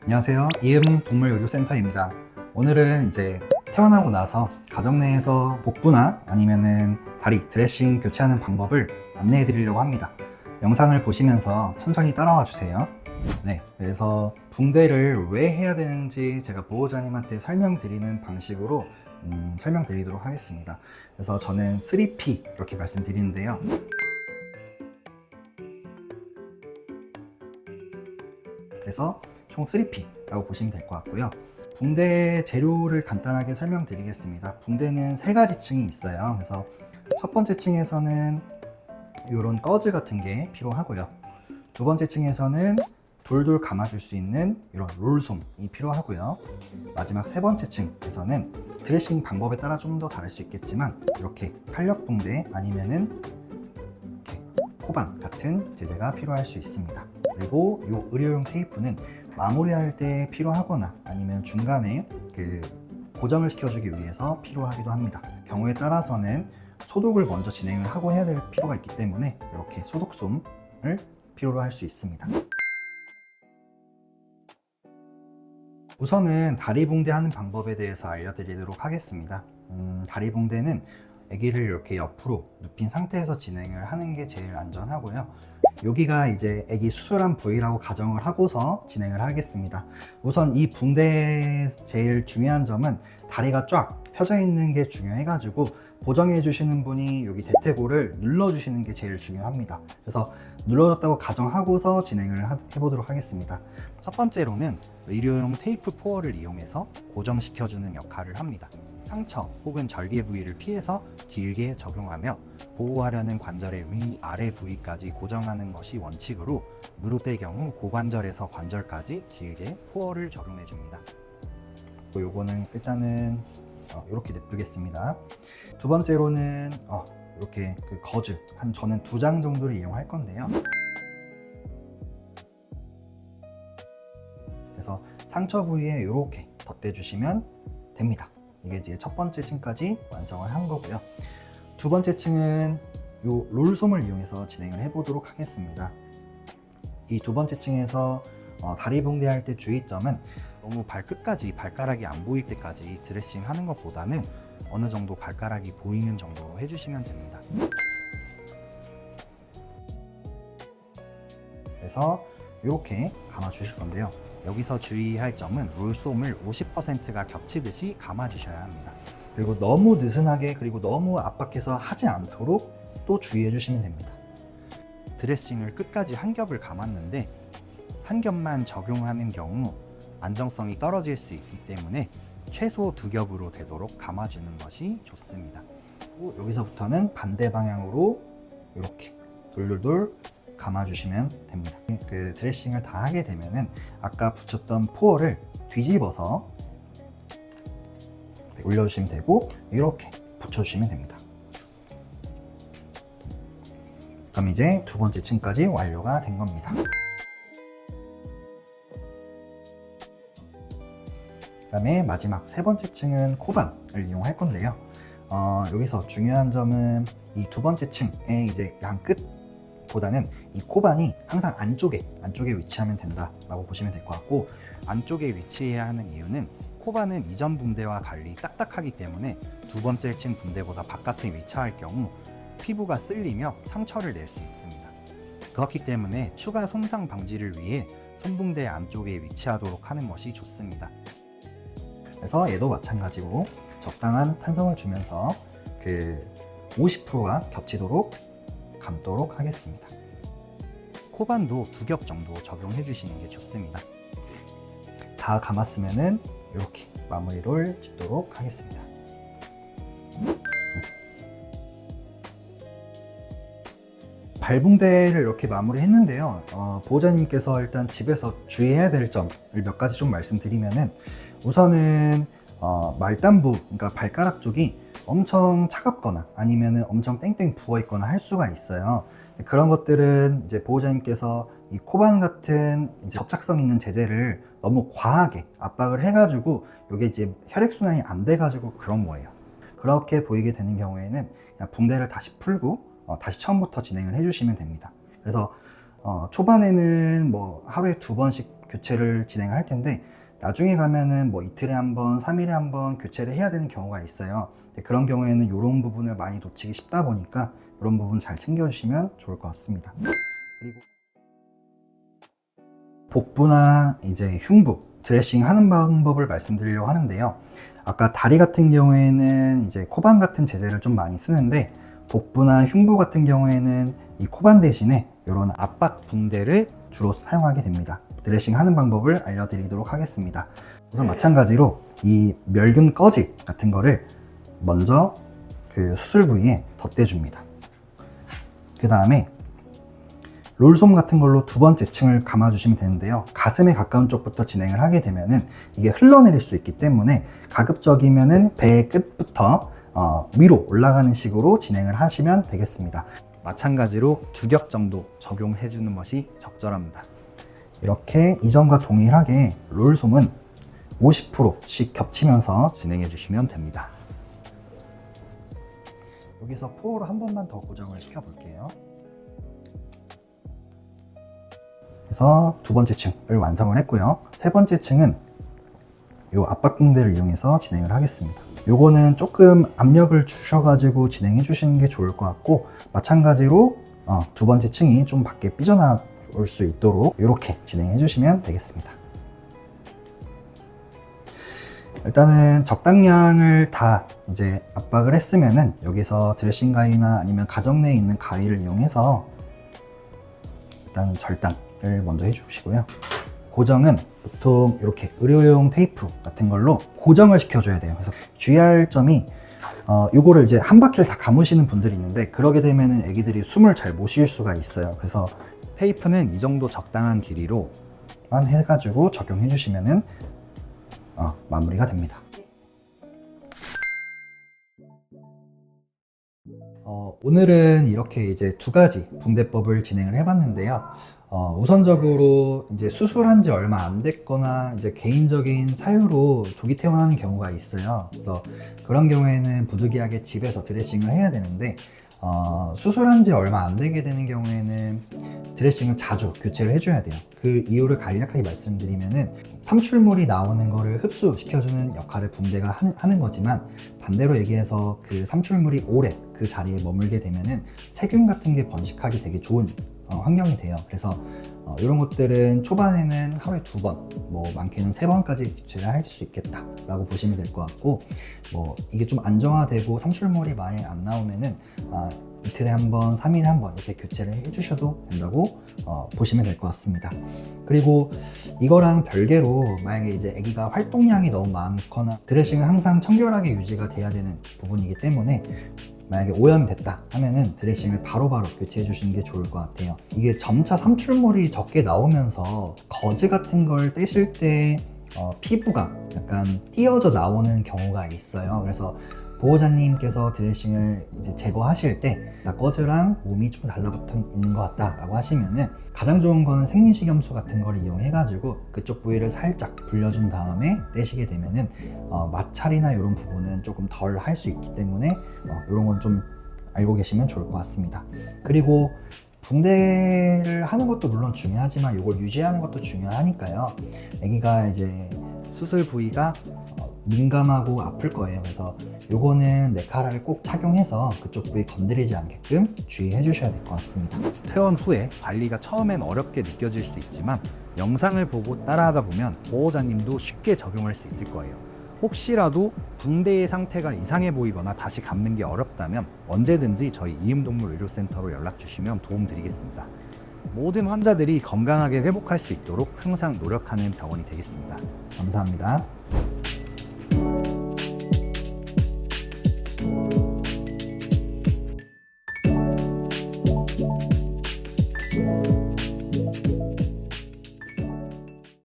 안녕하세요. 이음 동물의료센터입니다. 오늘은 이제 태어나고 나서 가정 내에서 복부나 아니면은 다리 드레싱 교체하는 방법을 안내해 드리려고 합니다. 영상을 보시면서 천천히 따라와 주세요. 네, 그래서 붕대를 왜 해야 되는지 제가 보호자님한테 설명드리는 방식으로 설명드리도록 하겠습니다. 그래서 저는 3P 이렇게 말씀드리는데요. 그래서 총 3P라고 보시면 될 것 같고요. 붕대 재료를 간단하게 설명드리겠습니다. 붕대는 세 가지 층이 있어요. 그래서 첫 번째 층에서는 이런 꺼즈 같은 게 필요하고요. 두 번째 층에서는 돌돌 감아줄 수 있는 이런 롤솜이 필요하고요. 마지막 세 번째 층에서는 드레싱 방법에 따라 좀 더 다를 수 있겠지만 이렇게 탄력 붕대 아니면은 이렇게 코반 같은 제재가 필요할 수 있습니다. 그리고 이 의료용 테이프는 마무리할 때 필요하거나 아니면 중간에 고정을 시켜주기 위해서 필요하기도 합니다. 경우에 따라서는 소독을 먼저 진행을 하고 해야 될 필요가 있기 때문에 이렇게 소독솜을 필요로 할 수 있습니다. 우선은 다리 붕대 하는 방법에 대해서 알려드리도록 하겠습니다. 다리 붕대는 아기를 이렇게 옆으로 눕힌 상태에서 진행을 하는 게 제일 안전하고요. 여기가 이제 아기 수술한 부위라고 가정을 하고서 진행을 하겠습니다. 우선 이 붕대의 제일 중요한 점은 다리가 쫙 펴져 있는 게 중요해가지고 보정해 주시는 분이 여기 대퇴골을 눌러 주시는 게 제일 중요합니다. 그래서 눌러졌다고 가정하고서 진행을 해보도록 하겠습니다. 첫 번째로는 의료용 테이프 포어를 이용해서 고정시켜주는 역할을 합니다. 상처 혹은 절개 부위를 피해서 길게 적용하며 보호하려는 관절의 위, 아래 부위까지 고정하는 것이 원칙으로 무릎의 경우 고관절에서 관절까지 길게 포어를 적용해 줍니다. 요거는 일단은 이렇게 냅두겠습니다. 두 번째로는 이렇게 거즈 저는 2장 정도를 이용할 건데요. 그래서 상처 부위에 이렇게 덧대주시면 됩니다. 이게 이제 첫 번째 층까지 완성을 한 거고요. 두 번째 층은 이 롤솜을 이용해서 진행을 해보도록 하겠습니다. 이 두 번째 층에서 다리 붕대 할 때 주의점은 너무 발끝까지 발가락이 안 보일 때까지 드레싱 하는 것보다는 어느 정도 발가락이 보이는 정도로 해주시면 됩니다. 그래서 이렇게 감아 주실 건데요. 여기서 주의할 점은 롤솜을 50%가 겹치듯이 감아 주셔야 합니다. 그리고 너무 느슨하게 그리고 너무 압박해서 하지 않도록 또 주의해 주시면 됩니다. 드레싱을 끝까지 한 겹을 감았는데 한 겹만 적용하는 경우 안정성이 떨어질 수 있기 때문에 최소 2겹으로 되도록 감아주는 것이 좋습니다. 그리고 여기서부터는 반대 방향으로 이렇게 돌돌돌 감아주시면 됩니다. 드레싱을 다 하게 되면은 아까 붙였던 포어를 뒤집어서 올려주시면 되고 이렇게 붙여주시면 됩니다. 그럼 이제 두 번째 층까지 완료가 된 겁니다. 그 다음에 마지막 세 번째 층은 코반을 이용할 건데요. 여기서 중요한 점은 이 두 번째 층의 이제 양끝 보다는 이 코반이 항상 안쪽에 위치하면 된다라고 보시면 될 것 같고, 안쪽에 위치해야 하는 이유는 코반은 이전 붕대와 달리 딱딱하기 때문에 두 번째 층 붕대보다 바깥에 위치할 경우 피부가 쓸리며 상처를 낼 수 있습니다. 그렇기 때문에 추가 손상 방지를 위해 손붕대 안쪽에 위치하도록 하는 것이 좋습니다. 그래서 얘도 마찬가지고 적당한 탄성을 주면서 50%가 겹치도록 감도록 하겠습니다. 코반도 2겹 정도 적용해 주시는 게 좋습니다. 다 감았으면은 이렇게 마무리를 짓도록 하겠습니다. 발붕대를 이렇게 마무리 했는데요. 보호자님께서 일단 집에서 주의해야 될 점을 몇 가지 좀 말씀드리면은, 우선은 말단부, 그러니까 발가락 쪽이 엄청 차갑거나 아니면은 엄청 땡땡 부어 있거나 할 수가 있어요. 그런 것들은 이제 보호자님께서 이 코반 같은 이제 접착성 있는 제재를 너무 과하게 압박을 해가지고 이게 이제 혈액순환이 안 돼가지고 그런 거예요. 그렇게 보이게 되는 경우에는 그냥 붕대를 다시 풀고 다시 처음부터 진행을 해주시면 됩니다. 그래서 초반에는 뭐 하루에 2번씩 교체를 진행을 할 텐데 나중에 가면은 뭐 이틀에 한 번, 3일에 한 번 교체를 해야 되는 경우가 있어요. 그런 경우에는 이런 부분을 많이 놓치기 쉽다 보니까 이런 부분 잘 챙겨주시면 좋을 것 같습니다. 그리고 복부나 이제 흉부 드레싱 하는 방법을 말씀드리려고 하는데요. 아까 다리 같은 경우에는 이제 코반 같은 제재를 좀 많이 쓰는데 복부나 흉부 같은 경우에는 이 코반 대신에 이런 압박 붕대를 주로 사용하게 됩니다. 드레싱 하는 방법을 알려드리도록 하겠습니다. 우선 마찬가지로 이 멸균 꺼지 같은 거를 먼저 그 수술 부위에 덧대줍니다. 그 다음에 롤솜 같은 걸로 2번째 층을 감아주시면 되는데요. 가슴에 가까운 쪽부터 진행을 하게 되면은 이게 흘러내릴 수 있기 때문에 가급적이면은 배의 끝부터 위로 올라가는 식으로 진행을 하시면 되겠습니다. 마찬가지로 2겹 정도 적용해 주는 것이 적절합니다. 이렇게 이전과 동일하게 롤솜은 50%씩 겹치면서 진행해 주시면 됩니다. 여기서 포어로 한 번만 더 고정을 시켜 볼게요. 그래서 2번째 층을 완성을 했고요. 3번째 층은 이 압박 붕대를 이용해서 진행을 하겠습니다. 요거는 조금 압력을 주셔가지고 진행해 주시는 게 좋을 것 같고, 마찬가지로 2번째 층이 좀 밖에 삐져나올 수 있도록 이렇게 진행해 주시면 되겠습니다. 일단은 적당량을 다 이제 압박을 했으면은 여기서 드레싱 가위나 아니면 가정 내에 있는 가위를 이용해서 일단 절단을 먼저 해주시고요. 고정은 보통 이렇게 의료용 테이프 같은 걸로 고정을 시켜줘야 돼요. 그래서 주의할 점이 요거를 이제 한 바퀴를 다 감으시는 분들이 있는데 그러게 되면은 애기들이 숨을 잘 못 쉴 수가 있어요. 그래서 테이프는 이 정도 적당한 길이로만 해가지고 적용해 주시면은 마무리가 됩니다. 오늘은 이렇게 이제 2가지 붕대법을 진행을 해봤는데요. 우선적으로 이제 수술한 지 얼마 안 됐거나 이제 개인적인 사유로 조기 퇴원하는 경우가 있어요. 그래서 그런 경우에는 부득이하게 집에서 드레싱을 해야 되는데 수술한 지 얼마 안 되게 되는 경우에는 드레싱을 자주 교체를 해줘야 돼요. 그 이유를 간략하게 말씀드리면은 삼출물이 나오는 거를 흡수시켜주는 역할을 붕대가 하는 거지만, 반대로 얘기해서 그 삼출물이 오래 그 자리에 머물게 되면은 세균 같은 게 번식하기 되게 좋은 환경이 돼요. 그래서 이런 것들은 초반에는 하루에 2번, 뭐 많게는 3번까지 교체를 할 수 있겠다 라고 보시면 될 것 같고, 뭐 이게 좀 안정화되고 삼출물이 많이 안 나오면은 이틀에 한 번, 3일에 한 번 이렇게 교체를 해주셔도 된다고 보시면 될 것 같습니다. 그리고 이거랑 별개로 만약에 이제 아기가 활동량이 너무 많거나 드레싱은 항상 청결하게 유지가 돼야 되는 부분이기 때문에 만약에 오염이 됐다 하면은 드레싱을 바로바로 교체해 주시는 게 좋을 것 같아요. 이게 점차 삼출물이 적게 나오면서 거즈 같은 걸 떼실 때 피부가 약간 띄어져 나오는 경우가 있어요. 그래서 보호자님께서 드레싱을 이제 제거하실 때 나 거즈랑 몸이 좀 달라붙어 있는 것 같다 라고 하시면은 가장 좋은 거는 생리식염수 같은 걸 이용해 가지고 그쪽 부위를 살짝 불려준 다음에 떼시게 되면은 마찰이나 이런 부분은 조금 덜 할 수 있기 때문에 이런 건 좀 알고 계시면 좋을 것 같습니다. 그리고 붕대를 하는 것도 물론 중요하지만 이걸 유지하는 것도 중요하니까요. 아기가 이제 수술 부위가 민감하고 아플 거예요. 그래서 요거는 네카라를 꼭 착용해서 그쪽 부위 건드리지 않게끔 주의해 주셔야 될 것 같습니다. 퇴원 후에 관리가 처음엔 어렵게 느껴질 수 있지만 영상을 보고 따라하다 보면 보호자님도 쉽게 적용할 수 있을 거예요. 혹시라도 붕대의 상태가 이상해 보이거나 다시 감는 게 어렵다면 언제든지 저희 이음동물의료센터로 연락 주시면 도움 드리겠습니다. 모든 환자들이 건강하게 회복할 수 있도록 항상 노력하는 병원이 되겠습니다. 감사합니다.